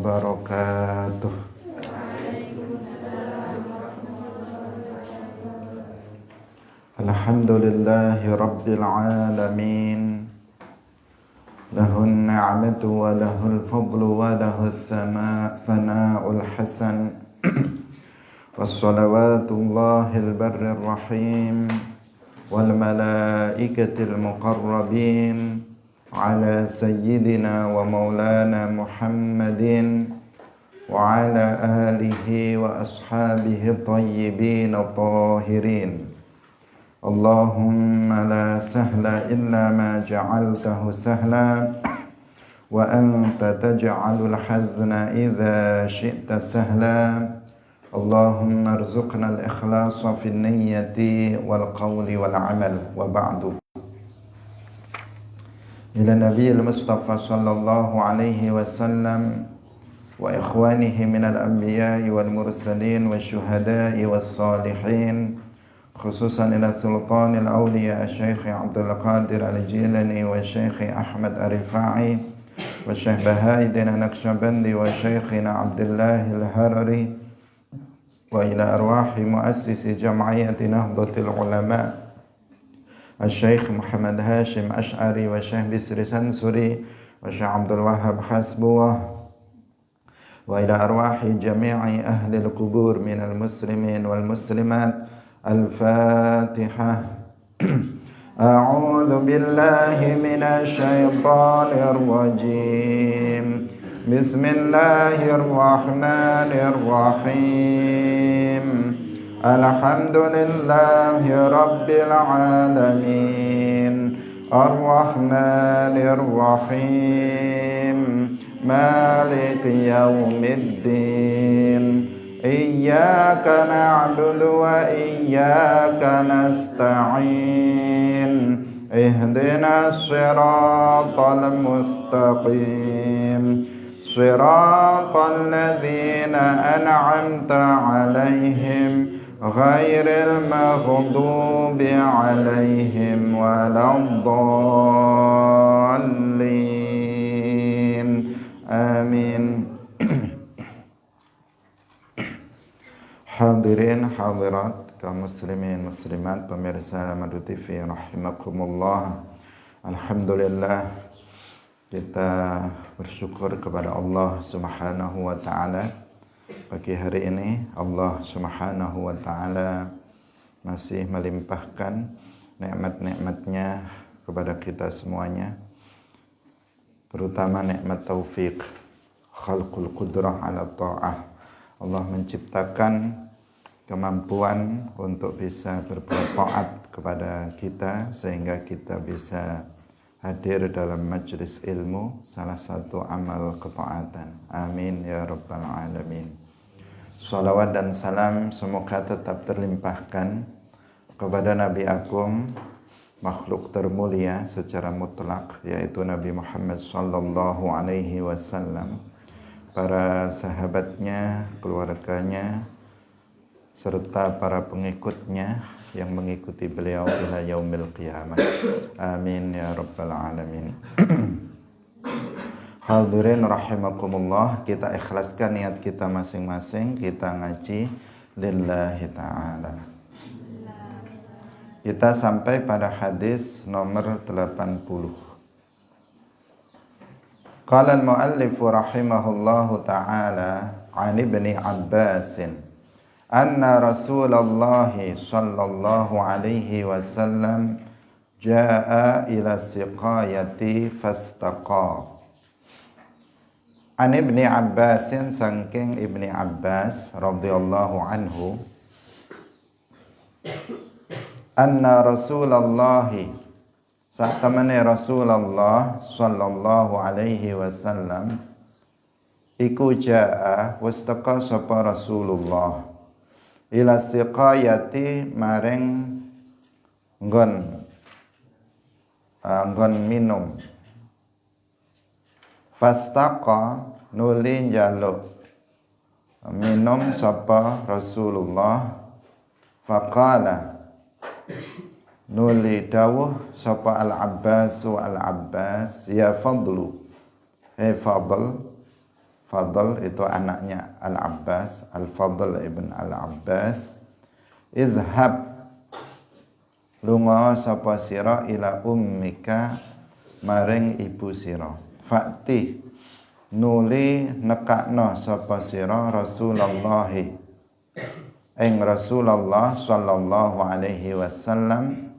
wabarakatuh. Alhamdulillahi rabbil alamin. Lahun ni'matu wa lahul fadlu wa lahul thana'ul hasan. Wassalawatullahil barrir rahim wal malaikatil muqarrabin ala sayyidina wa maulana Muhammadin wa ala alihi wa ashabihi tayyibin tahirin. Allahumma la sahla illa ma ja'altahu sahla wa anta taj'alul hazna idza syi'ta sahla. Allahumma arzuqna al-ikhlasa fi niyyati wal qawli wal amal wa ba'du. Ila Nabiyil Mustafa sallallahu alaihi wasallam wa ikhwanihi minal anbiya'i wal mursalin wa syuhada'i was salihin, khususan ila sultanil awliya Syekh Abdul Qadir Al-Jilani wa Syekh Ahmad Ar-Rifai wa Syekh Bahaidin Naqsyabandi wa Syekhina Abdullah Al-Harari wa ila arwahi muassisi jam'iyati Nahdlatul Ulama Syekh Muhammad Hashim Ash'ari wa Syekh Bisri Sansuri wa Syekh Abdul Wahhab Hasbuwah wa ila arwahi jami'i ahli al-qubur minal muslimin wal muslimat. Al-Fatihah. A'udzu billahi minasy syaithanir rajim. Bismillahirrahmanirrahim. Alhamdulillahi rabbil alamin. Ar-Rahmanir Rahim. Maliki yaumiddin. Iyyaka na'budu wa iyyaka nasta'in. Ihdinas siratal mustaqim. Siratal ladzina an'amta 'alaihim ghairil maghdubi 'alaihim waladdallin. Amin. Hadirin hadirat kaum muslimin muslimat pemirsa Madu TV rahimakumullah. Alhamdulillah kita bersyukur kepada Allah Subhanahu wa taala. Pagi hari ini Allah Subhanahu wa taala masih melimpahkan nikmat-nikmatnya kepada kita semuanya, terutama nikmat taufik, khalqul qudrah ala ta'ah. Allah menciptakan kemampuan untuk bisa berbuat taat kepada kita sehingga kita bisa hadir dalam majlis ilmu, salah satu amal ketaatan. Amin ya rabbal alamin. Salawat dan salam semoga tetap terlimpahkan kepada Nabi Agung, makhluk termulia secara mutlak, yaitu Nabi Muhammad sallallahu alaihi wasallam, para sahabatnya, keluarganya, serta para pengikutnya yang mengikuti beliau ila yaumil qiyamah. Amin ya rabbal alamin. Hadirin rahimakumullah, kita ikhlaskan niat kita masing-masing, kita ngaji lillahi ta'ala. Kita sampai pada hadis nomor 80. Qala al-muallif rahimahullahu ta'ala an ibni Abbasin anna Rasulullah sallallahu alaihi wasallam jaa ila siqayati fastaqa. An ibni Abbasin, saking ibni Abbas radhiyallahu anhu, anna Rasulullah, saat temani Rasulullah sallallahu alaihi wasallam iku jaa wastaqa sapa Rasulullah ila siqayati maring nggon minum. Fastaqa nuli njaluk minum sapa Rasulullah. Faqala nuli dawuh sapa Al-Abbas, ya Fadlu, Fadl. Fadl itu anaknya Al-Abbas, Al-Fadl ibn Al-Abbas, idhab lunga sapa sira ila ummika maring ibu sira, fakti nuli nekakno sapa sira Rasulullah ing Rasulullah sallallahu alaihi wasallam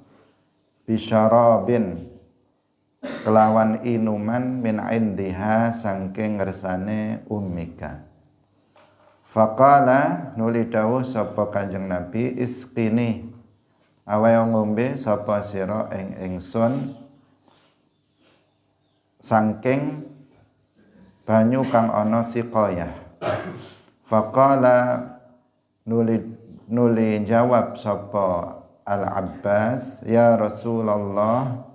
bisyarabin kelawan inuman min indiha sangking ngersane ummika. Faqala nuli dawuh sapa Kanjeng Nabi, isqini awe ngombe sapa sira ing ingsun sangking banyu kang ana siqayah. Faqala nuli jawab sapa Al-Abbas, ya Rasulullah,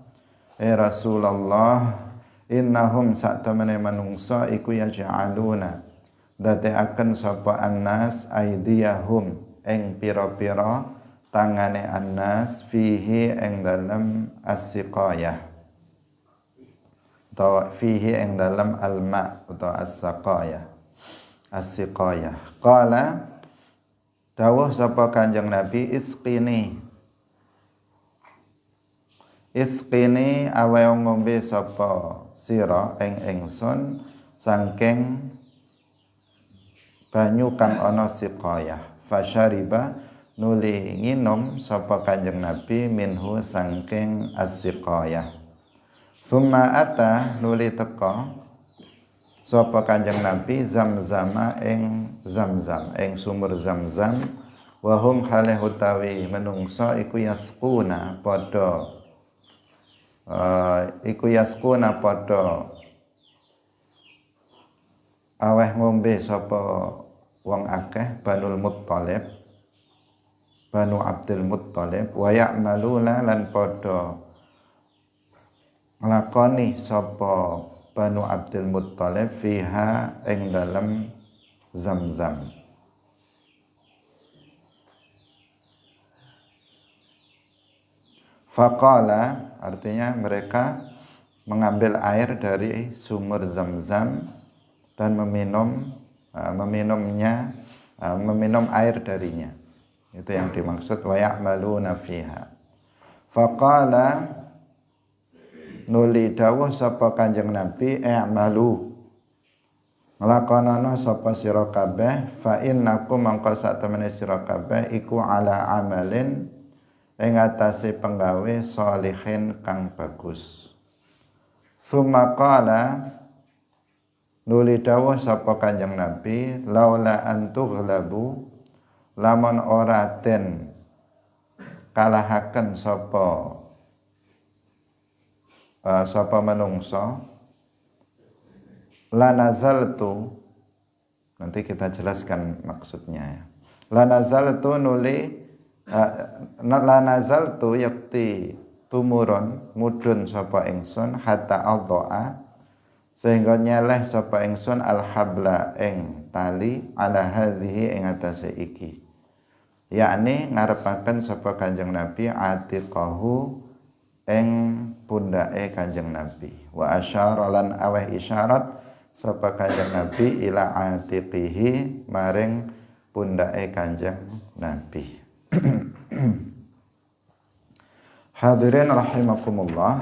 Rasulullah, innahum saktemene manungsa iku yaj'aluna dadekaken sapa annas aidiyahum ing pira-pira tangane annas fihi ing dalem as-siqayah atau fihi ing dalem al-ma atau as-saqayah as-siqayah. Qala dawuh sapa Kanjeng Nabi, isqini awe ngombe sapa sira ing ingsun saking banyu kang ana siqayah. Fasyariba nuli nginum sapa Kanjeng Nabi minhu saking as-siqayah. Summa ata nuli teka sapa Kanjeng Nabi zamzama ing zamzam ing sumur zamzam, wa hum halih utawi menungsa iku yasquna padha aweh ngombe sapa wong akeh Banul Muttalib, Banu Abdul Muttalib, wa ya'maluna lan padha nglakoni sapa Banu Abdul Muttalib fiha ing dalem Zamzam. Faqala artinya mereka mengambil air dari sumur Zamzam dan meminum air darinya. Itu yang dimaksud wa ya'maluna fiha. Faqala nuli dawuh sapa Kanjeng Nabi, i'malu nglakonana sapa sira kabeh, fa innakum mangko sak temene sira kabeh iku ala amalin ing atase penggawe sholihin kang bagus. Tsumma qala nuli dawuh sapa Kanjeng Nabi, laula antughlabu lamun ora den kalahaken sapa menungso, lanazaltu, nanti kita jelaskan maksudnya ya. Lanazaltu nuli lanazaltu yakti tumurun mudun sapa ingsun hatta adhaa sehingga nyeleh sapa ingsun alhabla ing tali ala hadhihi ing atase iki, yakni ngarepaken sapa Kanjeng Nabi atiqahu ing pundake Kanjeng Nabi, wa asyara lan aweh isyarat sapa Kanjeng Nabi ila atiqihi maring pundake Kanjeng Nabi. Hadirin rahimakumullah,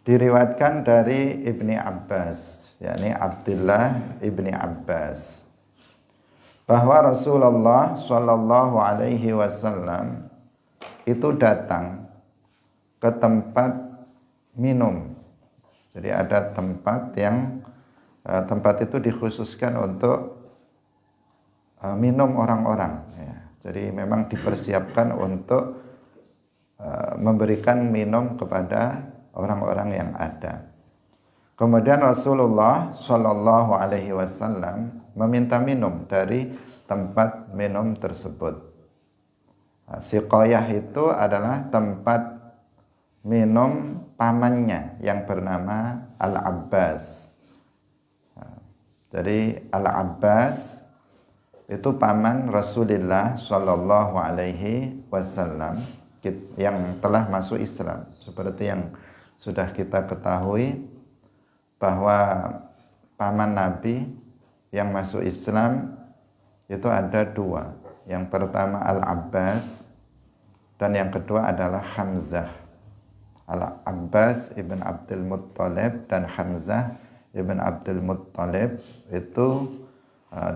diriwayatkan dari Ibni Abbas, yakni Abdullah Ibni Abbas, bahwa Rasulullah Shallallahu Alaihi Wasallam itu datang ke tempat minum. Jadi ada tempat yang tempat itu dikhususkan untuk minum orang-orang. Ya. Jadi memang dipersiapkan untuk memberikan minum kepada orang-orang yang ada. Kemudian Rasulullah Shallallahu Alaihi Wasallam meminta minum dari tempat minum tersebut. Siqayah itu adalah tempat minum pamannya yang bernama Al-Abbas. Jadi Al-Abbas itu paman Rasulullah Shallallahu Alaihi Wasallam yang telah masuk Islam. Seperti yang sudah kita ketahui bahwa paman Nabi yang masuk Islam itu ada dua. Yang pertama Al-Abbas dan yang kedua adalah Hamzah. Al-Abbas ibn Abdul Muttalib dan Hamzah ibn Abdul Muttalib itu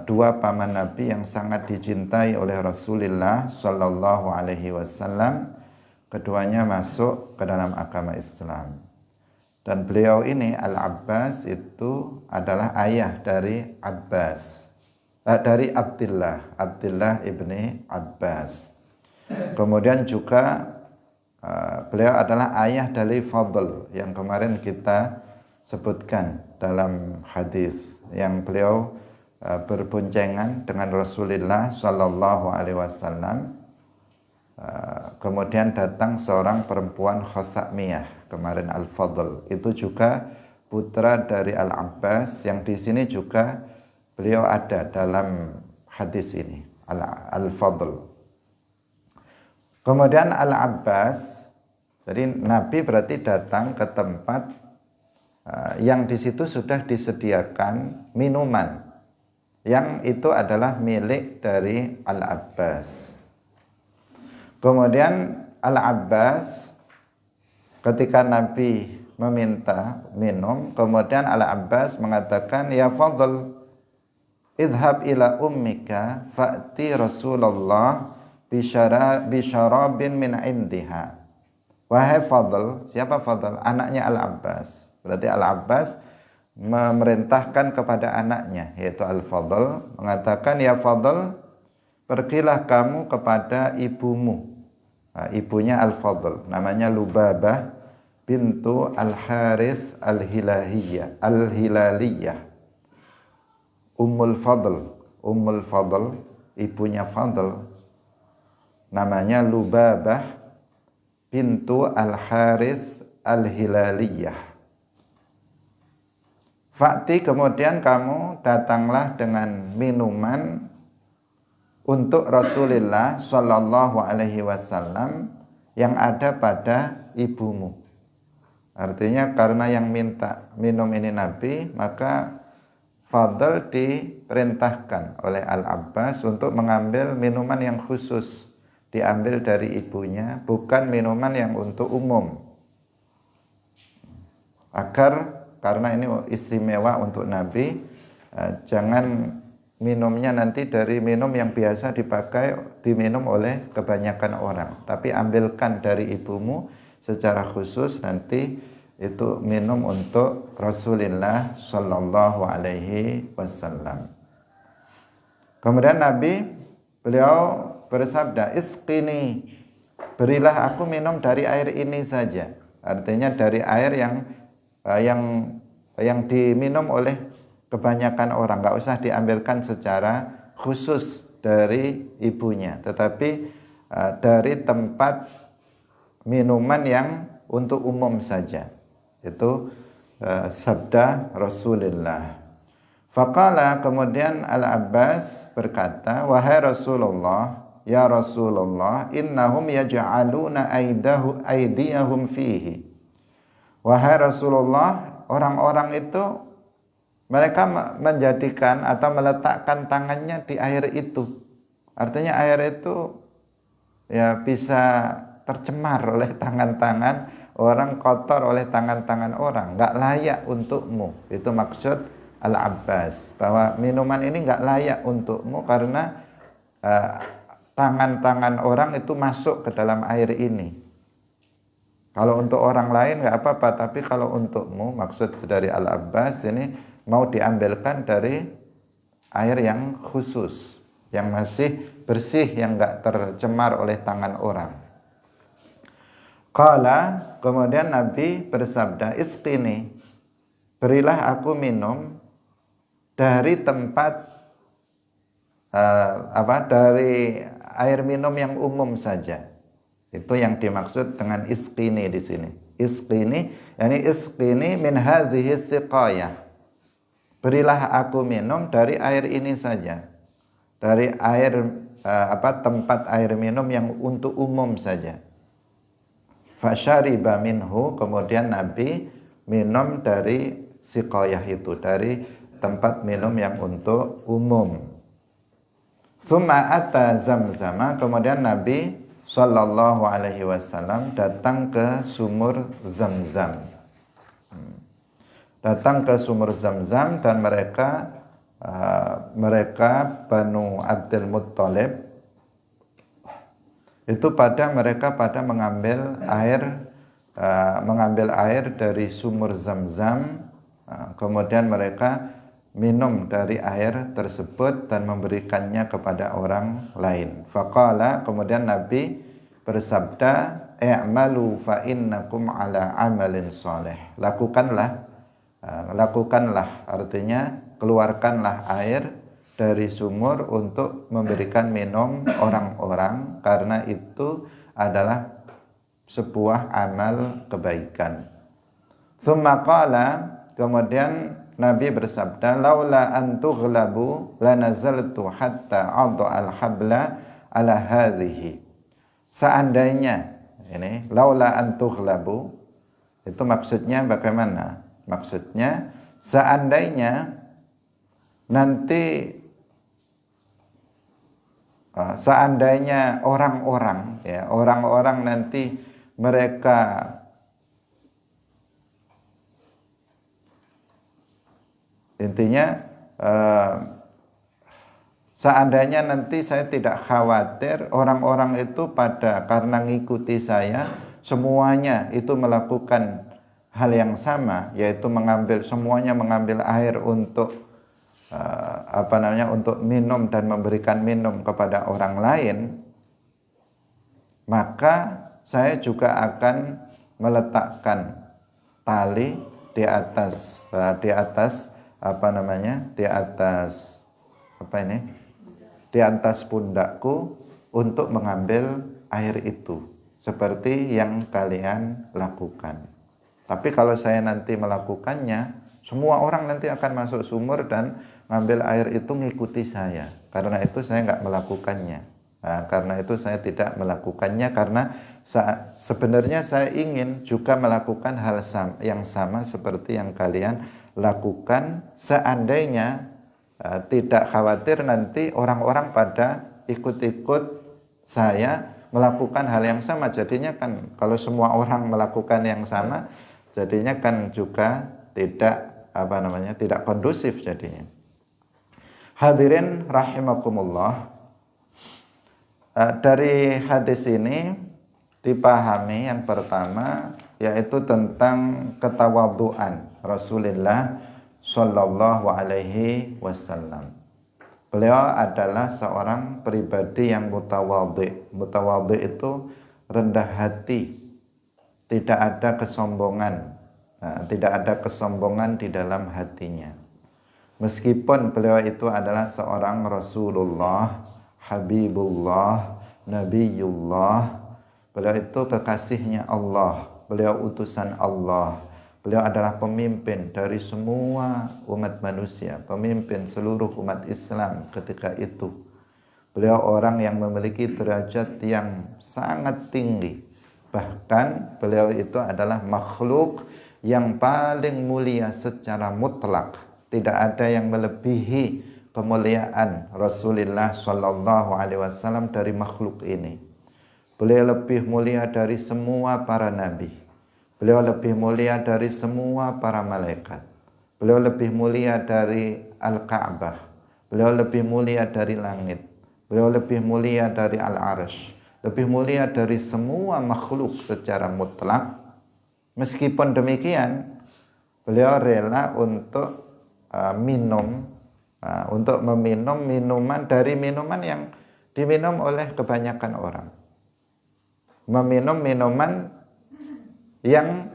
dua paman Nabi yang sangat dicintai oleh Rasulullah Shallallahu Alaihi Wasallam. Keduanya masuk ke dalam agama Islam. Dan beliau ini Al-Abbas itu adalah ayah dari Abdullah ibni Abbas. Kemudian juga beliau adalah ayah dari Fadl yang kemarin kita sebutkan dalam hadis yang beliau berboncengan dengan Rasulullah Shallallahu Alaihi Wasallam. Kemudian datang seorang perempuan Khothamiyah, kemarin Al-Fadl, itu juga putra dari Al-Abbas yang di sini juga beliau ada dalam hadis ini, Al-Fadl. Kemudian Al-Abbas, jadi Nabi berarti datang ke tempat yang di situ sudah disediakan minuman, yang itu adalah milik dari Al-Abbas. Kemudian Al-Abbas ketika Nabi meminta minum, kemudian Al-Abbas mengatakan, "Ya Fadl, idhab ila ummika fa'ti Rasulullah bisyarabin min indiha." Wahai Fadl, siapa Fadl? Anaknya Al-Abbas. Berarti Al-Abbas memerintahkan kepada anaknya, yaitu Al-Fadl, mengatakan, "Ya Fadl, pergilah kamu kepada ibumu." Nah, ibunya Al-Fadl, namanya Lubabah bintu Al-Harith Al-Hilaliyah. Ummul Fadl, ibunya Fadl, namanya Lubabah bintu Al-Harith Al-Hilaliyah. Fa'ti, kemudian kamu datanglah dengan minuman untuk Rasulullah Shallallahu Alaihi Wasallam yang ada pada ibumu. Artinya karena yang minta minum ini Nabi, maka Fadl diperintahkan oleh Al-Abbas untuk mengambil minuman yang khusus, diambil dari ibunya, bukan minuman yang untuk umum. Agar karena ini istimewa untuk Nabi, jangan minumnya nanti dari minum yang biasa diminum oleh kebanyakan orang, tapi ambilkan dari ibumu secara khusus, nanti itu minum untuk Rasulullah Shallallahu Alaihi Wasallam. Kemudian beliau bersabda, "Isqini, berilah aku minum dari air ini saja." Artinya dari air yang diminum oleh kebanyakan orang, nggak usah diambilkan secara khusus dari ibunya, tetapi dari tempat minuman yang untuk umum saja. Itu sabda Rasulullah. Faqala, kemudian Al-Abbas berkata, "Wahai Rasulullah, ya Rasulullah, innahum yaj'aluna aydiyahum fihi." Wahai Rasulullah, orang-orang itu mereka menjadikan atau meletakkan tangannya di air itu. Artinya air itu ya bisa tercemar oleh tangan-tangan orang, kotor oleh tangan-tangan orang, nggak layak untukmu. Itu maksud Al-Abbas, bahwa minuman ini nggak layak untukmu karena tangan-tangan orang itu masuk ke dalam air ini. Kalau untuk orang lain nggak apa-apa, tapi kalau untukmu, maksud dari Al-Abbas ini mau diambilkan dari air yang khusus, yang masih bersih, yang enggak tercemar oleh tangan orang. Qala, kemudian Nabi bersabda, "Isqini, berilah aku minum dari tempat dari air minum yang umum saja." Itu yang dimaksud dengan isqini di sini. Isqini, yakni isqini min hadhihi siqayah. Berilah aku minum dari air ini saja. Dari air tempat air minum yang untuk umum saja. Fasyariba minhu, kemudian Nabi minum dari siqayah itu, dari tempat minum yang untuk umum. Tsumma ata Zamzama, kemudian Nabi Shallallahu alaihi wasallam datang ke sumur Zamzam. Datang ke sumur Zamzam dan mereka Banu Abdul Muttalib itu mereka pada mengambil air dari sumur Zamzam, kemudian mereka minum dari air tersebut dan memberikannya kepada orang lain. Faqala, kemudian Nabi bersabda, i'malu fa innakum ala amalin soleh. Lakukanlah, artinya keluarkanlah air dari sumur untuk memberikan minum orang-orang, karena itu adalah sebuah amal kebaikan. Tsumma qala, kemudian Nabi bersabda, laula an tughlabu lanazaltu hatta adha al-habla ala hadhihi. Seandainya, ini laula an tughlabu itu maksudnya bagaimana? Maksudnya seandainya nanti orang-orang nanti mereka intinya seandainya nanti saya tidak khawatir orang-orang itu karena ngikuti saya semuanya itu melakukan hal yang sama, yaitu semuanya mengambil air untuk untuk minum dan memberikan minum kepada orang lain, maka saya juga akan meletakkan tali di atas pundakku untuk mengambil air itu, seperti yang kalian lakukan. Tapi kalau saya nanti melakukannya, semua orang nanti akan masuk sumur dan ngambil air itu ngikuti saya. Karena itu saya nggak melakukannya. Karena itu saya tidak melakukannya, karena sebenarnya saya ingin juga melakukan hal yang sama seperti yang kalian lakukan, seandainya tidak khawatir nanti orang-orang pada ikut-ikut saya melakukan hal yang sama. Jadinya kan kalau semua orang melakukan yang sama, jadinya kan juga tidak kondusif jadinya. Hadirin rahimakumullah, dari hadis ini dipahami yang pertama yaitu tentang ketawadhuan Rasulullah Shallallahu alaihi wasallam. Beliau adalah seorang pribadi yang mutawadhi. Mutawadhi itu rendah hati, tidak ada kesombongan. Tidak ada kesombongan di dalam hatinya. Meskipun beliau itu adalah seorang Rasulullah, Habibullah, Nabiyullah, beliau itu kekasihnya Allah, beliau utusan Allah, beliau adalah pemimpin dari semua umat manusia, pemimpin seluruh umat Islam ketika itu. Beliau orang yang memiliki derajat yang sangat tinggi. Bahkan beliau itu adalah makhluk yang paling mulia secara mutlak. Tidak ada yang melebihi kemuliaan Rasulullah Shallallahu alaihi wasallam dari makhluk ini. Beliau lebih mulia dari semua para nabi. Beliau lebih mulia dari semua para malaikat. Beliau lebih mulia dari Al-Ka'bah. Beliau lebih mulia dari langit. Beliau lebih mulia dari Al-Arsh. Lebih mulia dari semua makhluk secara mutlak. Meskipun demikian, beliau rela untuk meminum minuman dari minuman yang diminum oleh kebanyakan orang. Meminum minuman yang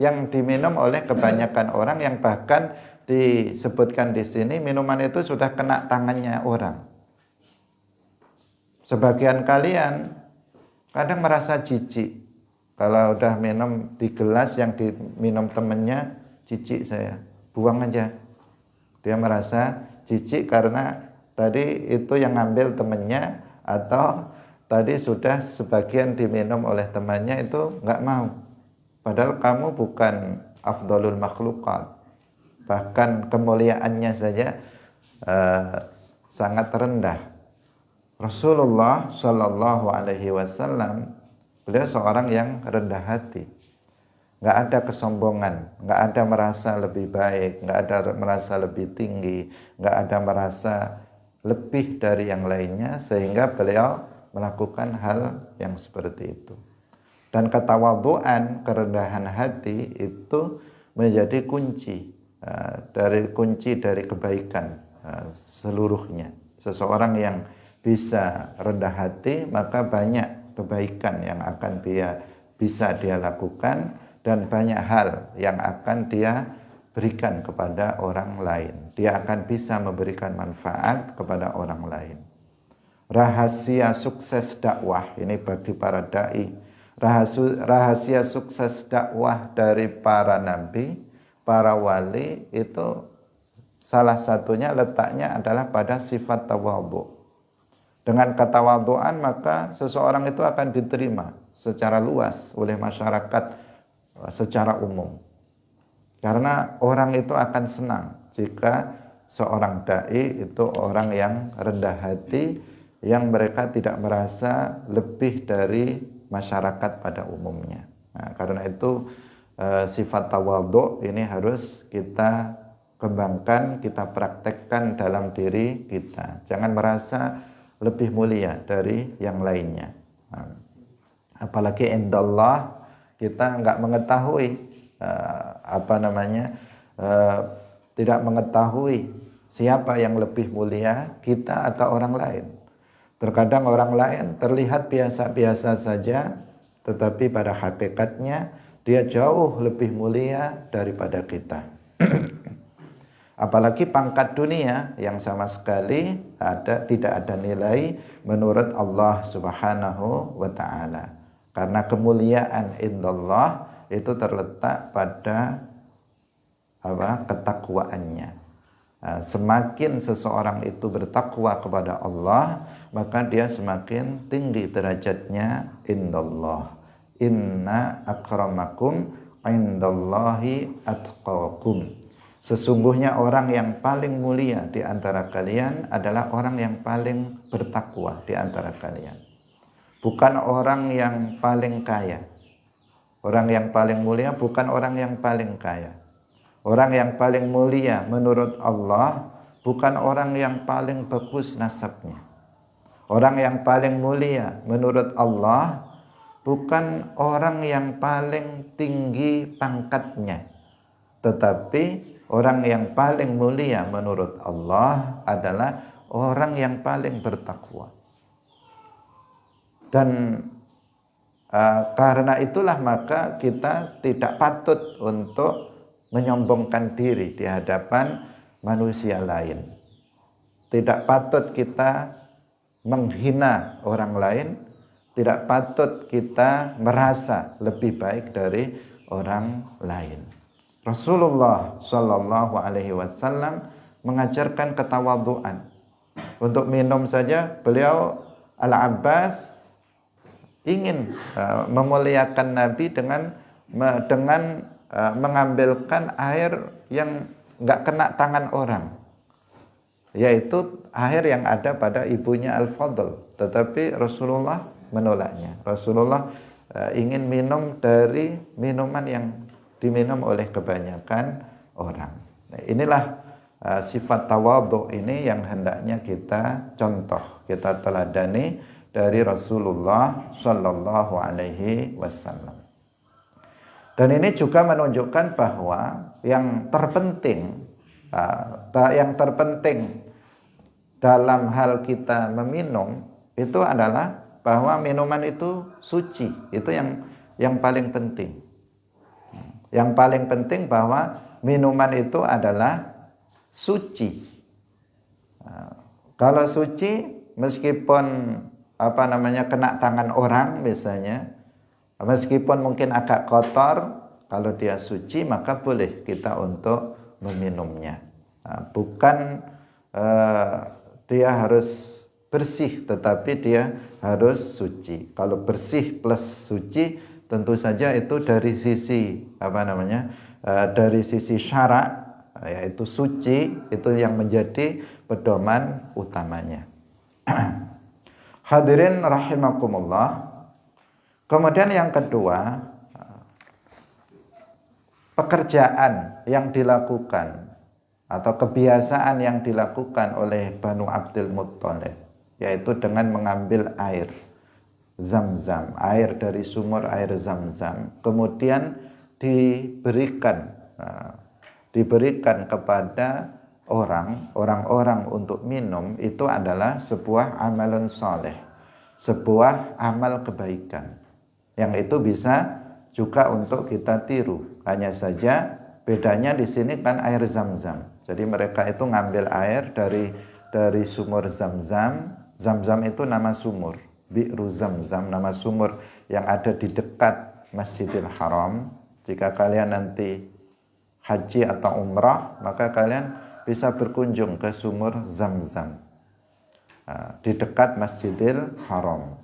yang diminum oleh kebanyakan orang, yang bahkan disebutkan di sini minuman itu sudah kena tangannya orang. Sebagian kalian kadang merasa jijik kalau udah minum di gelas yang diminum temennya, jijik saya, buang aja. Dia merasa jijik karena tadi itu yang ngambil temennya, atau tadi sudah sebagian diminum oleh temannya, itu nggak mau. Padahal kamu bukan afdalul makhlukat. bahkan kemuliaannya saja sangat rendah. Rasulullah Shallallahu Alaihi Wasallam beliau seorang yang rendah hati, nggak ada kesombongan, nggak ada merasa lebih baik, nggak ada merasa lebih tinggi, nggak ada merasa lebih dari yang lainnya, sehingga beliau melakukan hal yang seperti itu. Dan ketawadhuan, kerendahan hati itu menjadi kunci dari kebaikan seluruhnya. Seseorang yang bisa rendah hati, maka banyak kebaikan yang akan bisa dia lakukan, dan banyak hal yang akan dia berikan kepada orang lain. Dia akan bisa memberikan manfaat kepada orang lain. Rahasia sukses dakwah ini bagi para dai, rahasia sukses dakwah dari para nabi, para wali, itu salah satunya letaknya adalah pada sifat tawadhu. Dengan ketawadhuan maka seseorang itu akan diterima secara luas oleh masyarakat secara umum. Karena orang itu akan senang jika seorang dai itu orang yang rendah hati, yang mereka tidak merasa lebih dari masyarakat pada umumnya. Nah, karena itu sifat tawadhu ini harus kita kembangkan, kita praktekkan dalam diri kita. Jangan merasa lebih mulia dari yang lainnya. Apalagi indallah, kita nggak mengetahui tidak mengetahui siapa yang lebih mulia, kita atau orang lain. Terkadang orang lain terlihat biasa-biasa saja, tetapi pada hakikatnya dia jauh lebih mulia daripada kita. Apalagi pangkat dunia yang sama sekali tidak ada nilai menurut Allah Subhanahu wa ta'ala. Karena kemuliaan indallah itu terletak pada ketakwaannya. Semakin seseorang itu bertakwa kepada Allah, maka dia semakin tinggi derajatnya indallah. Inna akramakum indallahi atqakum. Sesungguhnya orang yang paling mulia di antara kalian adalah orang yang paling bertakwa di antara kalian. Bukan orang yang paling kaya. Orang yang paling mulia bukan orang yang paling kaya. Orang yang paling mulia menurut Allah bukan orang yang paling bagus nasabnya. Orang yang paling mulia menurut Allah bukan orang yang paling tinggi pangkatnya. Tetapi orang yang paling mulia menurut Allah adalah orang yang paling bertakwa. Dan karena itulah maka kita tidak patut untuk menyombongkan diri di hadapan manusia lain. Tidak patut kita menghina orang lain, tidak patut kita merasa lebih baik dari orang lain. Rasulullah Shallallahu Alaihi Wasallam mengajarkan ketawadhuan. Untuk minum saja beliau Al-Abbas ingin memuliakan Nabi dengan mengambilkan air yang nggak kena tangan orang, yaitu air yang ada pada ibunya Al-Fadl. Tetapi Rasulullah menolaknya. Rasulullah ingin minum dari minuman yang diminum oleh kebanyakan orang. Nah, inilah sifat tawadhu ini yang hendaknya kita contoh, kita teladani dari Rasulullah Shallallahu Alaihi Wasallam. Dan ini juga menunjukkan bahwa yang terpenting dalam hal kita meminum itu adalah bahwa minuman itu suci. Itu yang paling penting. Yang paling penting bahwa minuman itu adalah suci. Kalau suci, meskipun kena tangan orang misalnya, meskipun mungkin agak kotor, kalau dia suci maka boleh kita untuk meminumnya. Bukan dia harus bersih, tetapi dia harus suci. Kalau bersih plus suci, tentu saja itu dari sisi dari sisi syarak yaitu suci, itu yang menjadi pedoman utamanya. Hadirin rahimakumullah. Kemudian yang kedua, pekerjaan yang dilakukan atau kebiasaan yang dilakukan oleh Banu Abdul Muttalib, yaitu dengan mengambil air Zam-Zam, air dari sumur air Zam-Zam, kemudian diberikan kepada orang-orang untuk minum, itu adalah sebuah amalun soleh, sebuah amal kebaikan yang itu bisa juga untuk kita tiru. Hanya saja bedanya di sini kan air Zam-Zam. Jadi mereka itu ngambil air dari sumur Zam-Zam. Zam-Zam itu nama sumur, Bi'ru Zam-Zam, nama sumur yang ada di dekat Masjidil Haram. Jika kalian nanti haji atau umrah, maka kalian bisa berkunjung ke sumur Zam-Zam di dekat Masjidil Haram.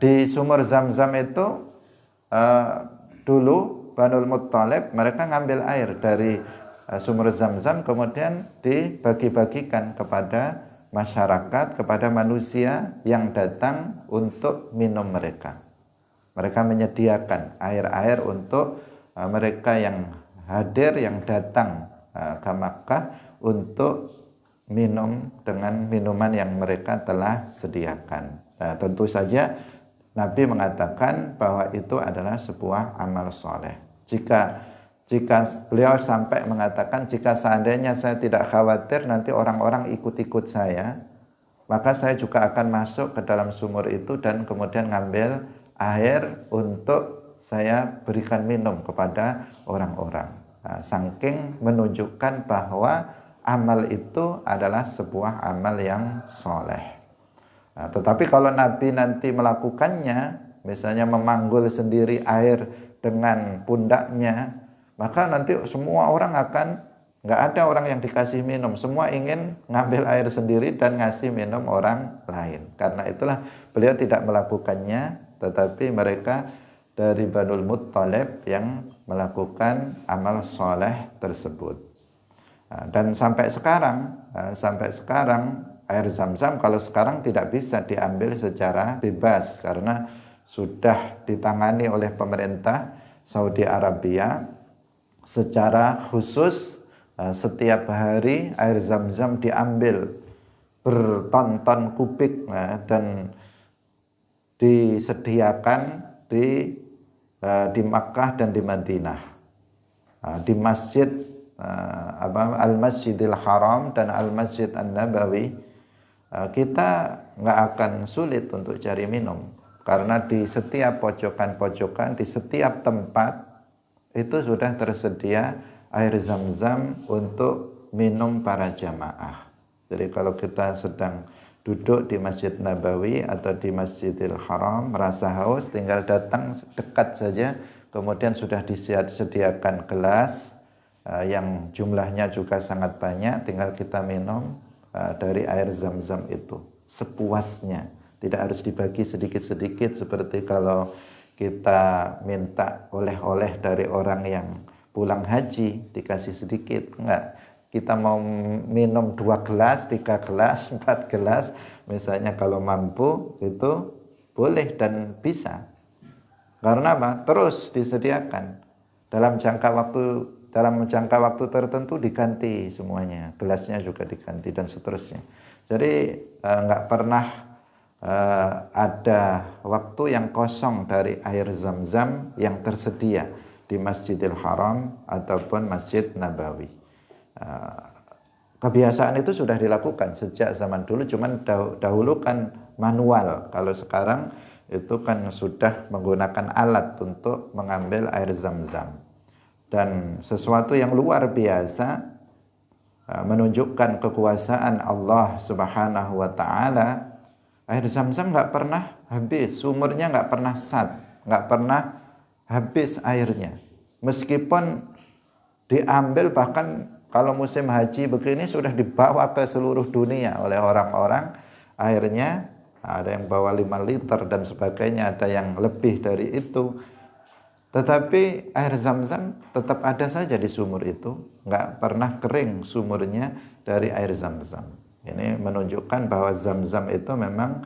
Di sumur Zam-Zam itu dulu Banul Muttalib mereka ngambil air dari sumur Zam-Zam, kemudian dibagi-bagikan kepada masyarakat, kepada manusia yang datang untuk minum mereka. Mereka menyediakan air-air untuk mereka yang hadir, yang datang ke Makkah untuk minum dengan minuman yang mereka telah sediakan. Nah, tentu saja Nabi mengatakan bahwa itu adalah sebuah amal soleh. Jika beliau sampai mengatakan, jika seandainya saya tidak khawatir nanti orang-orang ikut-ikut saya, maka saya juga akan masuk ke dalam sumur itu dan kemudian ngambil air untuk saya berikan minum kepada orang-orang. Nah, saking menunjukkan bahwa amal itu adalah sebuah amal yang soleh. Nah, tetapi kalau Nabi nanti melakukannya, misalnya memanggul sendiri air dengan pundaknya, maka nanti semua orang nggak ada orang yang dikasih minum, semua ingin ngambil air sendiri dan ngasih minum orang lain. Karena itulah beliau tidak melakukannya, tetapi mereka dari Banul Muttalib yang melakukan amal soleh tersebut. Dan sampai sekarang air Zam-Zam kalau sekarang tidak bisa diambil secara bebas karena sudah ditangani oleh pemerintah Saudi Arabia secara khusus. Setiap hari air Zam-Zam diambil berton-ton kubik dan disediakan di Makkah dan di Madinah, di masjid Al-Masjidil Haram dan Al-Masjid An-Nabawi. Kita nggak akan sulit untuk cari minum karena di setiap pojokan-pojokan, di setiap tempat itu sudah tersedia air Zam-Zam untuk minum para jamaah. Jadi kalau kita sedang duduk di Masjid Nabawi atau di Masjidil Haram merasa haus, tinggal datang dekat saja, kemudian sudah disediakan gelas yang jumlahnya juga sangat banyak, tinggal kita minum dari air Zam-Zam itu sepuasnya, tidak harus dibagi sedikit-sedikit seperti kalau kita minta oleh-oleh dari orang yang pulang haji dikasih sedikit. Enggak, kita mau minum 2 gelas, 3 gelas, 4 gelas misalnya, kalau mampu itu boleh dan bisa. Karena apa? Terus disediakan dalam jangka waktu tertentu diganti semuanya, gelasnya juga diganti dan seterusnya. Jadi nggak pernah ada waktu yang kosong dari air Zam-Zam yang tersedia di Masjidil Haram ataupun Masjid Nabawi. Kebiasaan itu sudah dilakukan sejak zaman dulu, cuman dahulu kan manual. Kalau sekarang itu kan sudah menggunakan alat untuk mengambil air Zam-Zam. Dan sesuatu yang luar biasa, menunjukkan kekuasaan Allah Subhanahu wa ta'ala. Air Zam-Zam nggak pernah habis, sumurnya nggak pernah nggak pernah habis airnya. Meskipun diambil, bahkan kalau musim haji begini sudah dibawa ke seluruh dunia oleh orang-orang airnya. Ada yang bawa 5 liter dan sebagainya, ada yang lebih dari itu. Tetapi air zam-zam tetap ada saja di sumur itu, nggak pernah kering sumurnya dari air zam-zam. Ini menunjukkan bahwa zam-zam itu memang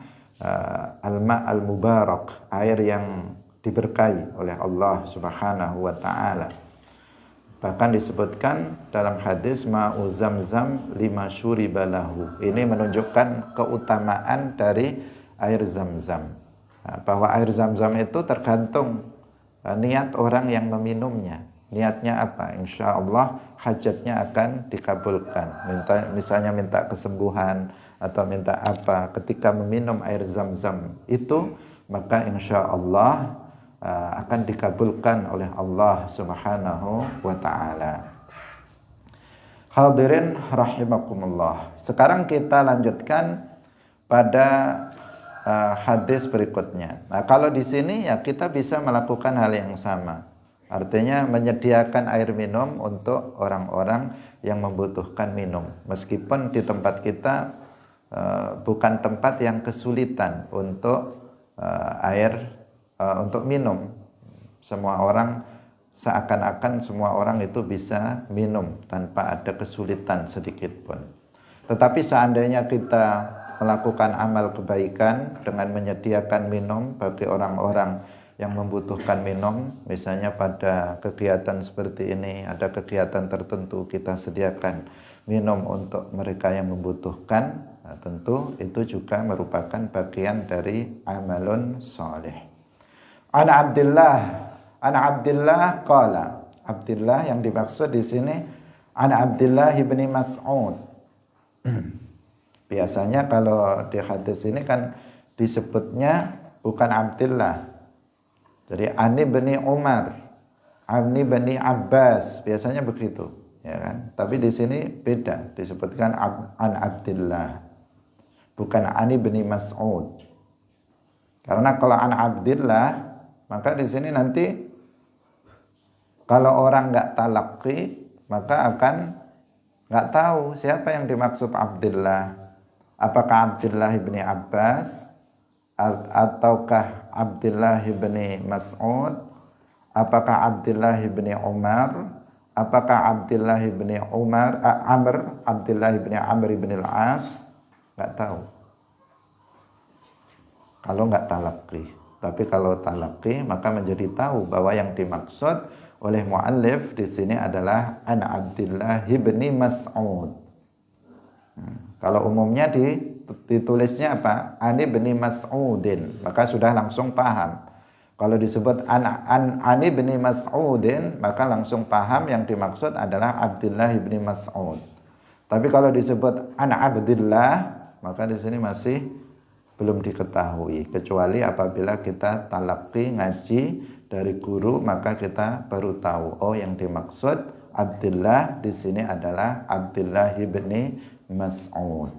al-ma' al-mubarak, air yang diberkahi oleh Allah Subhanahu wa taala. Bahkan disebutkan dalam hadis ma'u zam-zam lima syuribalahu. Ini menunjukkan keutamaan dari air zam-zam. Bahwa air zam-zam itu tergantung niat orang yang meminumnya. Niatnya apa? Insya Allah hajatnya akan dikabulkan. Misalnya minta kesembuhan atau minta apa. Ketika meminum air zam-zam itu, maka insya Allah akan dikabulkan oleh Allah Subhanahu wa ta'ala. Hadirin rahimakumullah. Sekarang kita lanjutkan pada hadis berikutnya. Nah, kalau di sini ya kita bisa melakukan hal yang sama. Artinya menyediakan air minum untuk orang-orang yang membutuhkan minum. Meskipun di tempat kita bukan tempat yang kesulitan untuk untuk minum. Semua orang seakan-akan semua orang itu bisa minum tanpa ada kesulitan sedikit pun. Tetapi seandainya kita melakukan amal kebaikan dengan menyediakan minum bagi orang-orang yang membutuhkan minum, misalnya pada kegiatan seperti ini, ada kegiatan tertentu kita sediakan minum untuk mereka yang membutuhkan, nah, tentu itu juga merupakan bagian dari amalun soleh. Ana Abdullah qala. Abdullah yang dimaksud di sini Ana Abdullah ibni Mas'ud. Biasanya kalau di hadis ini kan disebutnya bukan Abdullah. Jadi Ani bin Umar, Ani bin Abbas, biasanya begitu, ya kan? Tapi di sini beda, disebutkan An Abdullah. Bukan Ani bin Mas'ud. Karena kalau An Abdullah, maka di sini nanti kalau orang nggak talaqi, maka akan nggak tahu siapa yang dimaksud Abdullah. Apakah Abdullah ibni Abbas ataukah Abdullah ibni Mas'ud? Apakah Abdullah ibni Umar? Apakah Abdullah ibni Abdullah ibni Amr ibni al-As? Nggak tahu. Kalau nggak talaqi. Tapi kalau talaqi maka menjadi tahu bahwa yang dimaksud oleh muallif di sini adalah An Abdullah ibni Mas'ud. Kalau umumnya ditulisnya apa? Ani bin Mas'udin, maka sudah langsung paham. Kalau disebut Ani bin Mas'udin, maka langsung paham yang dimaksud adalah Abdullah ibni Mas'ud. Tapi kalau disebut An Abdullah, maka di sini masih belum diketahui, kecuali apabila kita talaqi ngaji dari guru, maka kita baru tahu oh yang dimaksud Abdullah di sini adalah Abdullah ibni Mas'ud.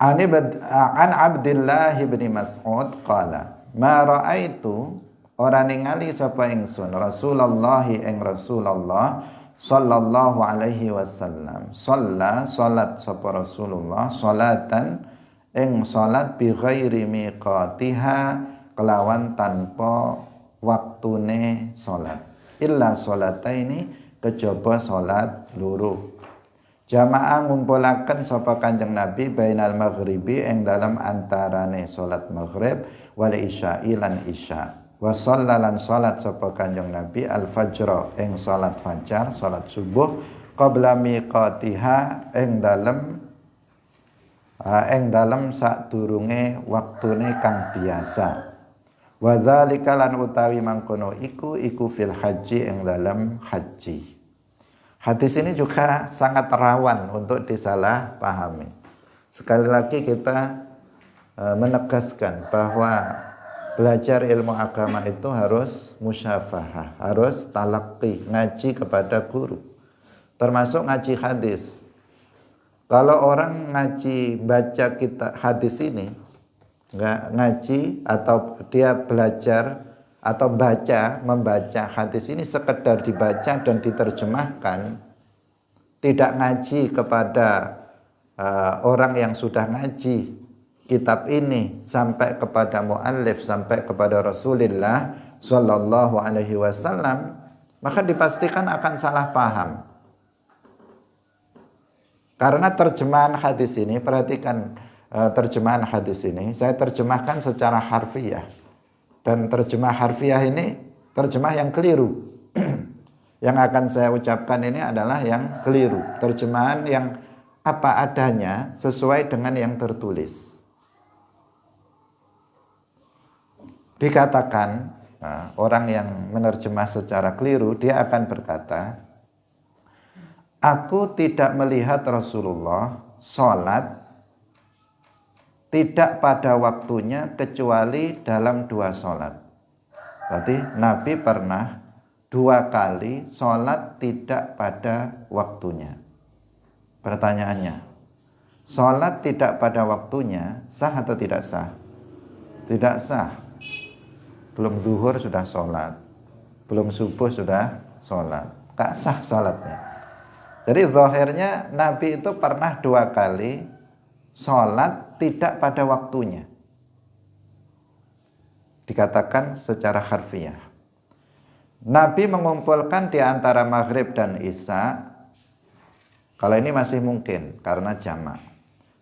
An Abdullah ibni Mas'ud qala ma ra'aitu ora ningali sapa ingsun Rasulullah ing Rasulullah sallallahu alaihi wasallam salat sapa Rasulullah salatan ing salat bi ghairi miqatiha kelawan tanpa waktune salat illa salataini kejaba salat loro jamaah ngumpulaken sapa Kanjeng Nabi bainal maghribi ing dalam antarane salat maghrib wal isya'i lan isya wa shallalan salat sapa Kanjeng Nabi al fajr ing salat fajar salat subuh qabla miqatiha ing dalem sadurunge waktune kang biasa. Wa dzalika lan utawi mangkono iku fil haji ing dalem haji. Hadis ini juga sangat rawan untuk disalahpahami. Sekali lagi kita menegaskan bahwa belajar ilmu agama itu harus musyafahah, harus talaqi, ngaji kepada guru. Termasuk ngaji hadis. Kalau orang ngaji baca kita hadis ini, nggak ngaji atau dia belajar atau membaca hadis ini sekedar dibaca dan diterjemahkan, tidak ngaji kepada orang yang sudah ngaji kitab ini sampai kepada muallif, sampai kepada Rasulullah Sallallahu Alaihi Wasallam, maka dipastikan akan salah paham. Karena terjemahan hadis ini, perhatikan terjemahan hadis ini, saya terjemahkan secara harfiah. Dan terjemah harfiah ini terjemah yang keliru. Yang akan saya ucapkan ini adalah yang keliru. Terjemahan yang apa adanya sesuai dengan yang tertulis. Dikatakan orang yang menerjemah secara keliru, dia akan berkata, aku tidak melihat Rasulullah sholat tidak pada waktunya kecuali dalam 2 sholat. Berarti Nabi pernah 2 kali sholat tidak pada waktunya. Pertanyaannya, sholat tidak pada waktunya sah atau tidak sah? Tidak sah. Belum zuhur sudah sholat, belum subuh sudah sholat, gak sah sholatnya. Jadi zahirnya Nabi itu pernah 2 kali sholat tidak pada waktunya. Dikatakan secara harfiah. Nabi mengumpulkan di antara maghrib dan isya. Kalau ini masih mungkin karena jamak.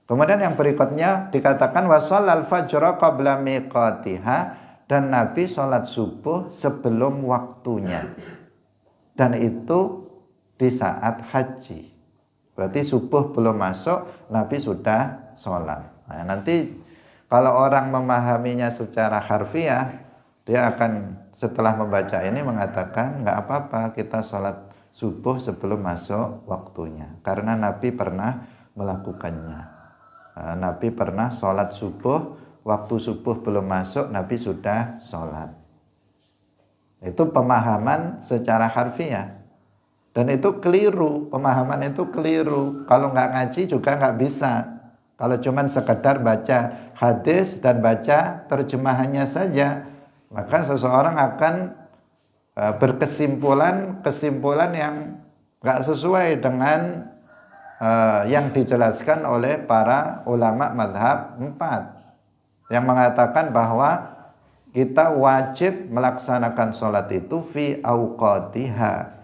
Kemudian yang berikutnya dikatakan wa shallal fajra qabla miqatiha, dan Nabi sholat subuh sebelum waktunya. Dan itu di saat haji. Berarti subuh belum masuk, Nabi sudah sholat. Nah, nanti kalau orang memahaminya secara harfiah, dia akan setelah membaca ini mengatakan nggak apa-apa kita sholat subuh sebelum masuk waktunya. Karena Nabi pernah melakukannya. Nabi pernah sholat subuh, waktu subuh belum masuk, Nabi sudah sholat. Itu pemahaman secara harfiah. Dan itu keliru, pemahaman itu keliru. Kalau nggak ngaji juga nggak bisa. Kalau cuman sekedar baca hadis dan baca terjemahannya saja, maka seseorang akan berkesimpulan yang nggak sesuai dengan yang dijelaskan oleh para ulama mazhab 4. Yang mengatakan bahwa kita wajib melaksanakan sholat itu fi awqatiha.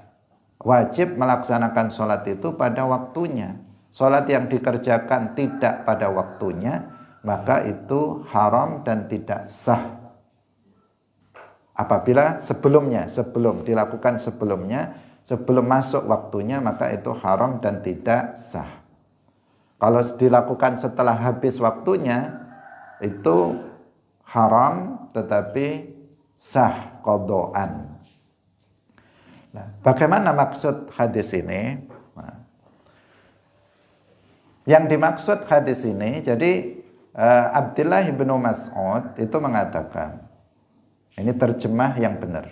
Wajib melaksanakan sholat itu pada waktunya. Sholat yang dikerjakan tidak pada waktunya, maka itu haram dan tidak sah. Apabila sebelum dilakukan sebelum masuk waktunya, maka itu haram dan tidak sah. Kalau dilakukan setelah habis waktunya, itu haram tetapi sah qadhaan. Nah, bagaimana maksud hadis ini? Nah, yang dimaksud hadis ini, jadi Abdullah bin Mas'ud itu mengatakan, ini terjemah yang benar.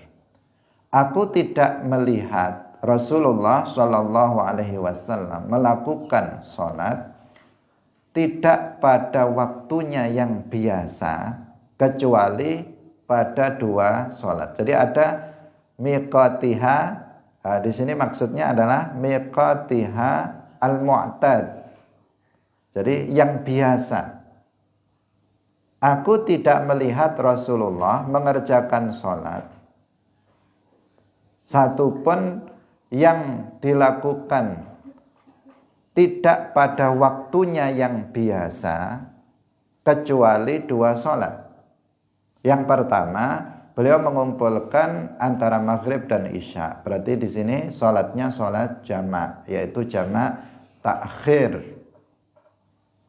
Aku tidak melihat Rasulullah Shallallahu Alaihi Wasallam melakukan sholat tidak pada waktunya yang biasa kecuali pada 2 sholat. Jadi ada miqatiha, di sini maksudnya adalah miqatiha al-mu'tad. Jadi yang biasa. Aku tidak melihat Rasulullah mengerjakan sholat satupun yang dilakukan tidak pada waktunya yang biasa kecuali 2 sholat. Yang pertama, beliau mengumpulkan antara maghrib dan isya. Berarti di sini sholatnya sholat jamak, yaitu jamak takhir.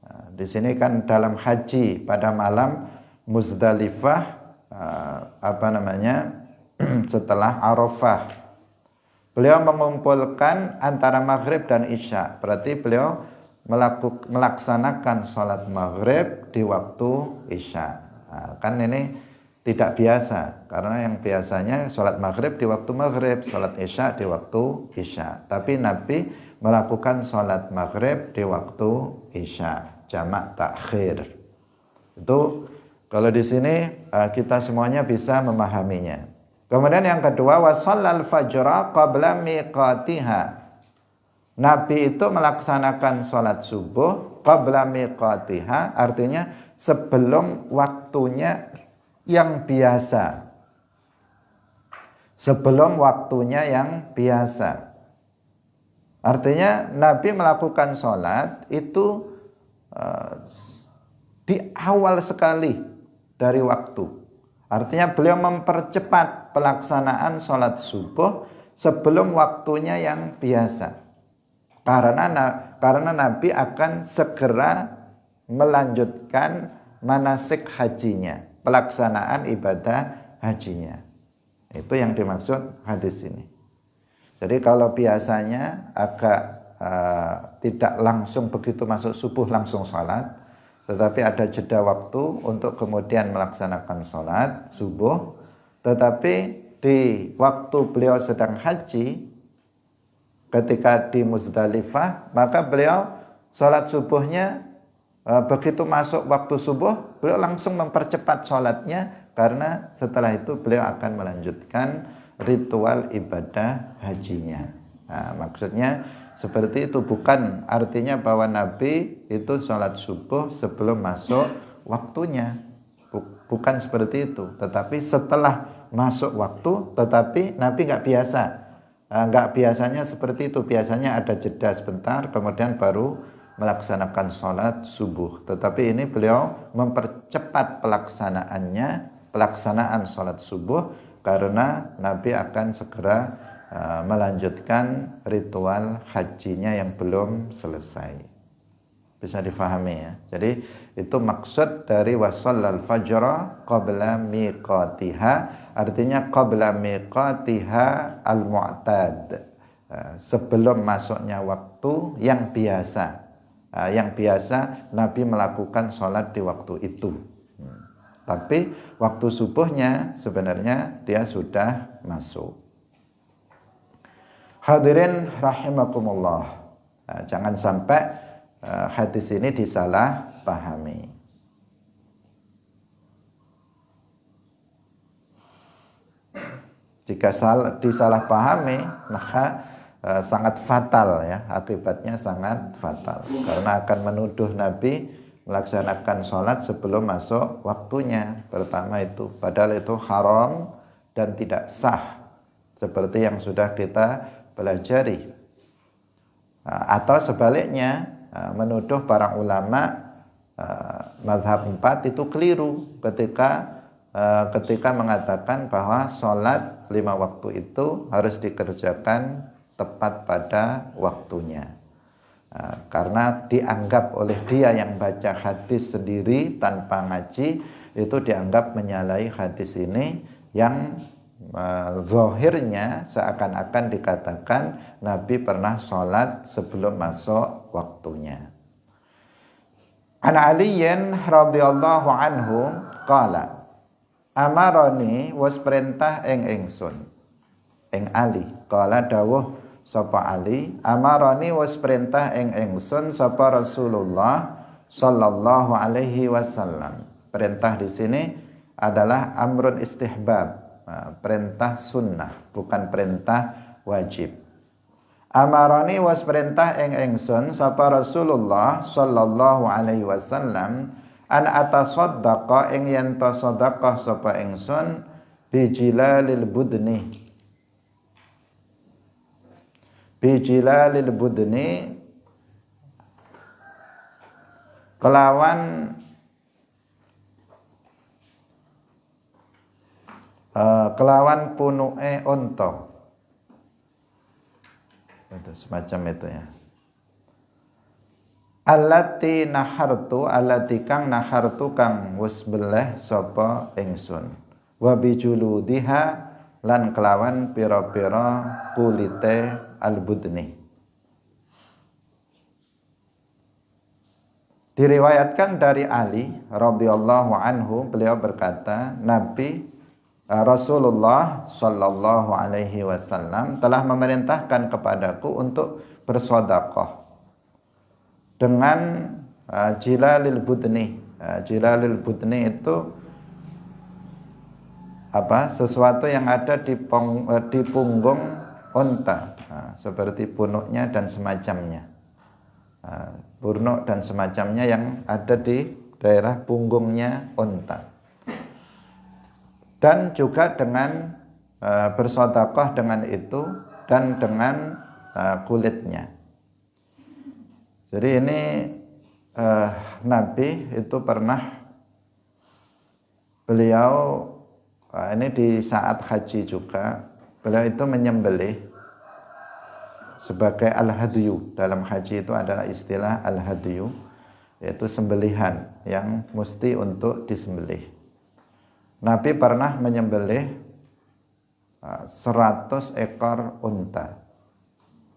Nah, di sini kan dalam haji pada malam Muzdalifah, setelah Arafah. Beliau mengumpulkan antara maghrib dan isya. Berarti beliau melaksanakan sholat maghrib di waktu isya. Nah, kan ini tidak biasa. Karena yang biasanya sholat maghrib di waktu maghrib, sholat isya di waktu isya. Tapi Nabi melakukan sholat maghrib di waktu isya. Jamak takhir. Itu kalau di sini kita semuanya bisa memahaminya. Kemudian yang kedua, wa shallal fajra qabla miqatiha. Nabi itu melaksanakan sholat subuh qabla miqatiha, artinya sebelum waktunya yang biasa. sebelum waktunya yang biasa. Artinya Nabi melakukan sholat itu di awal sekali dari waktu. Artinya beliau mempercepat pelaksanaan sholat subuh sebelum waktunya yang biasa. Karena Nabi akan segera melanjutkan manasik hajinya, pelaksanaan ibadah hajinya. Itu yang dimaksud hadis ini. Jadi kalau biasanya agak tidak langsung begitu masuk subuh langsung sholat, tetapi ada jeda waktu untuk kemudian melaksanakan sholat subuh. Tetapi di waktu beliau sedang haji, ketika di Muzdalifah, maka beliau sholat subuhnya begitu masuk waktu subuh, beliau langsung mempercepat sholatnya, karena setelah itu beliau akan melanjutkan ritual ibadah hajinya. Nah, maksudnya seperti itu, bukan artinya bahwa Nabi itu sholat subuh sebelum masuk waktunya, bukan seperti itu. Tetapi setelah masuk waktu, tetapi Nabi nggak biasa, nggak biasanya seperti itu. Biasanya ada jeda sebentar, kemudian baru melaksanakan sholat subuh. Tetapi ini beliau mempercepat pelaksanaan sholat subuh, karena Nabi akan segera melanjutkan ritual hajinya yang belum selesai. Bisa difahami ya. Jadi itu maksud dari wasallal fajra qabla miqatiha, artinya qabla miqatiha al-mu'tad, sebelum masuknya waktu yang biasa. Yang biasa Nabi melakukan sholat di waktu itu. Tapi waktu subuhnya sebenarnya dia sudah masuk. Hadirin rahimakumullah. Jangan sampai hadis ini disalah pahami. Jika disalah pahami, maka sangat fatal ya, akibatnya sangat fatal, karena akan menuduh Nabi melaksanakan sholat sebelum masuk waktunya. Pertama itu, padahal itu haram dan tidak sah, seperti yang sudah kita pelajari. Atau sebaliknya, menuduh para ulama mazhab 4 itu keliru ketika mengatakan bahwa sholat 5 waktu itu harus dikerjakan tepat pada waktunya. Karena dianggap oleh dia yang baca hadis sendiri tanpa ngaji, itu dianggap menyalahi hadis ini yang zahirnya seakan-akan dikatakan Nabi pernah sholat sebelum masuk waktunya. An Aliyin radhiyallahu anhu qala, amaroni was perintah ingsun ing Ali, qala dawuh sapa Ali, amaroni was perintah ingsun sapa Rasulullah sallallahu alaihi wasallam. Perintah di sini adalah amrun istihbab, perintah sunnah, bukan perintah wajib. Amaroni was perintah ingsun sapa Rasulullah sallallahu alaihi wasallam an atasaddaqa ing yen ta sedekah sapa ingsun bijilalil budni kelawan punuke unta. Itu semacam itu ya. Allati kang nahartu kang wis beleh sapa ingsun. Wa bijuludiha lan kelawan pira-pira kulite al-budni. Diriwayatkan dari Ali radhiyallahu anhu, beliau berkata, Rasulullah sallallahu alaihi wasallam telah memerintahkan kepadaku untuk bersedekah dengan jilalil budni. Jilalil budni itu sesuatu yang ada di punggung unta, seperti punuknya dan semacamnya. Punuk dan semacamnya yang ada di daerah punggungnya unta. Dan juga dengan bersedekah dengan itu dan dengan kulitnya. Jadi ini Nabi itu pernah beliau ini di saat haji juga beliau itu menyembelih sebagai al-hadyu. Dalam haji itu adalah istilah al-hadyu, yaitu sembelihan yang mesti untuk disembelih. Nabi pernah menyembelih 100 ekor unta.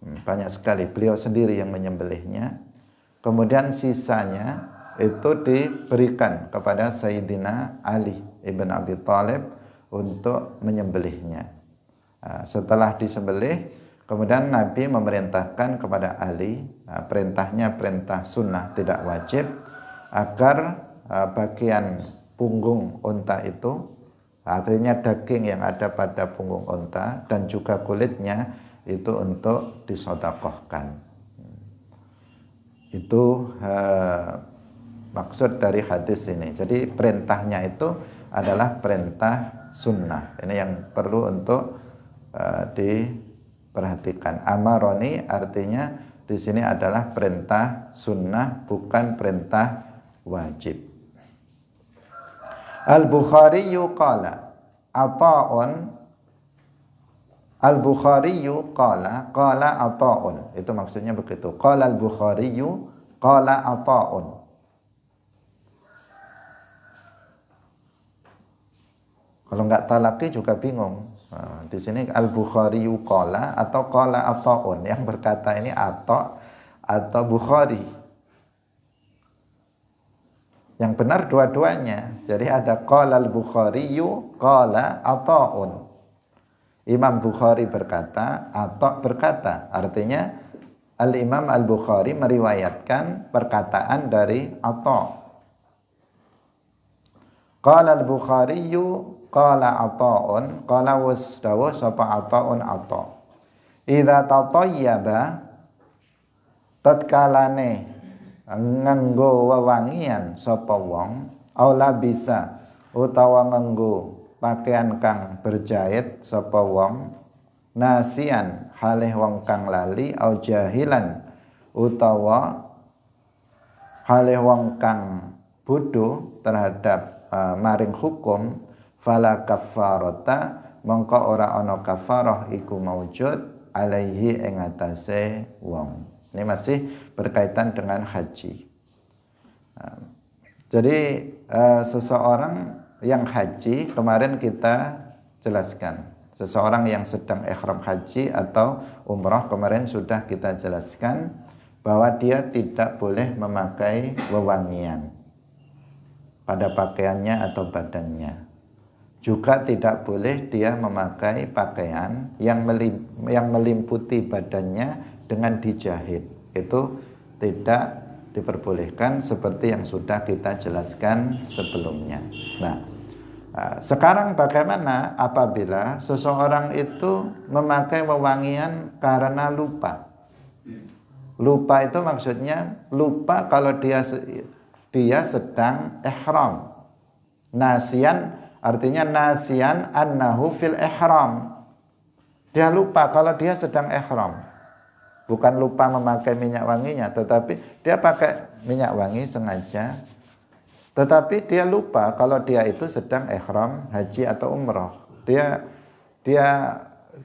Banyak sekali, beliau sendiri yang menyembelihnya. Kemudian sisanya itu diberikan kepada Sayyidina Ali ibn Abi Thalib untuk menyembelihnya. Setelah disembelih, kemudian Nabi memerintahkan kepada Ali, perintahnya perintah sunnah tidak wajib, agar bagian punggung unta itu, artinya daging yang ada pada punggung unta dan juga kulitnya itu untuk disedekahkan. Itu maksud dari hadis ini. Jadi perintahnya itu adalah perintah sunnah. Ini yang perlu untuk diperhatikan. Amaroni artinya di sini adalah perintah sunnah, bukan perintah wajib. Al-Bukhari qala Ata'un. Al-Bukhari qala Ata'un. Itu maksudnya begitu. Qala Al-Bukhari qala Ata'un. Kalau nggak talaki juga bingung. Nah, di sini Al-Bukhari qala atau qala Ata'un. Yang berkata ini atau Bukhari. Yang benar dua-duanya. Jadi ada qala Al-Bukhari qala Ata'un. Imam Bukhari berkata, Atha berkata. Artinya Al-Imam Al-Bukhari meriwayatkan perkataan dari Atha. Qala Al-Bukhari qala Ata'un, qala wasdawa sapa Ata'un Atha. Idza tatayyaba tatkalane nganggo wewangian sapa wong, aula bisa utawa nganggo pakaian kang berjahit sapa wong, nasian halih wong kang lali, au jahilan utawa halih wong kang bodoh terhadap maring hukum, fala kafarata mongko ora ana kafarah iku maujud alaihi ing atase wong. Ini masih berkaitan dengan haji. Jadi seseorang yang haji kemarin kita jelaskan, seseorang yang sedang ihram haji atau umrah kemarin sudah kita jelaskan bahwa dia tidak boleh memakai wewangian pada pakaiannya atau badannya. Juga tidak boleh dia memakai pakaian yang melimputi badannya dengan dijahit. Itu tidak diperbolehkan seperti yang sudah kita jelaskan sebelumnya. Nah, sekarang bagaimana apabila seseorang itu memakai wewangian karena lupa? Lupa itu maksudnya lupa kalau dia sedang ihram. Nasian artinya nasian annahu fil ihram. Dia lupa kalau dia sedang ihram. Bukan lupa memakai minyak wanginya, tetapi dia pakai minyak wangi sengaja. Tetapi dia lupa kalau dia itu sedang ihram haji atau umrah. Dia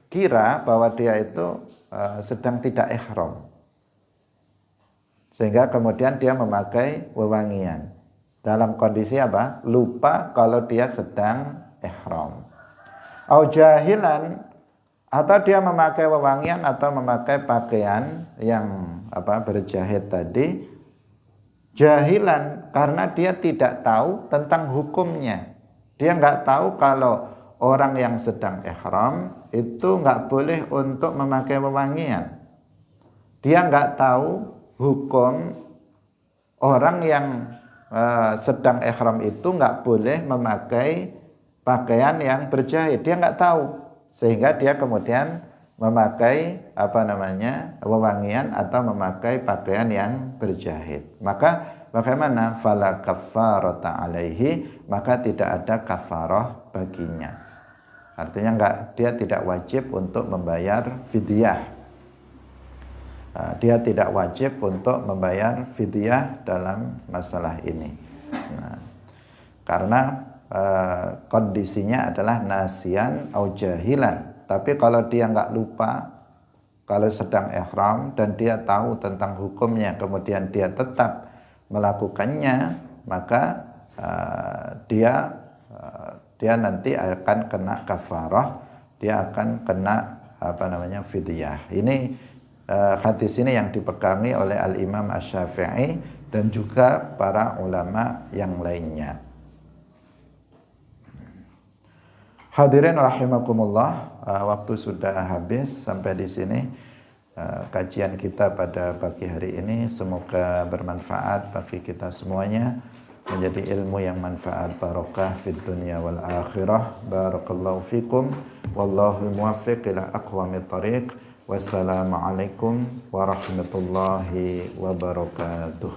kira bahwa dia itu sedang tidak ihram. Sehingga kemudian dia memakai wewangian. Dalam kondisi apa? Lupa kalau dia sedang ihram. Au jahilan, atau dia memakai wewangian atau memakai pakaian yang berjahit tadi, jahilan karena dia tidak tahu tentang hukumnya. Dia nggak tahu kalau orang yang sedang ihram itu nggak boleh untuk memakai wewangian. Dia nggak tahu hukum orang yang sedang ihram itu nggak boleh memakai pakaian yang berjahit. Dia nggak tahu, sehingga dia kemudian memakai wewangian atau memakai pakaian yang berjahit. Maka bagaimana? Fala kafarata alaihi, maka tidak ada kafarah baginya. Artinya dia tidak wajib untuk membayar fidyah. Dia tidak wajib untuk membayar fidyah dalam masalah ini. Nah, karena kondisinya adalah nasian au jahilan. Tapi kalau dia nggak lupa, kalau sedang ihram dan dia tahu tentang hukumnya, kemudian dia tetap melakukannya, maka dia nanti akan kena kafarah, dia akan kena fidyah. Ini hadis ini yang dipegangi oleh Al-Imam Asy-Syafi'i dan juga para ulama yang lainnya. Hadirin rahimakumullah, waktu sudah habis sampai di sini kajian kita pada pagi hari ini. Semoga bermanfaat bagi kita semuanya, menjadi ilmu yang manfaat, barokah fid dunya wal akhirah. Barakallahu fikum, wallahu muwaffiq ila aqwamit thariq. Wassalamualaikum warahmatullahi wabarakatuh.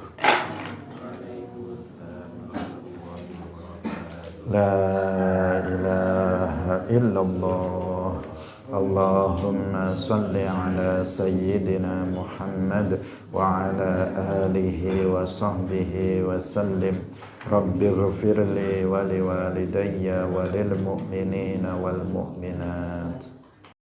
La ilaha illallah. Allahumma salli ala sayyidina Muhammad wa ala alihi wa sahbihi wa sallim. Rabbighfirli wa liwalidayya wa lil mu'minina wal mu'minat.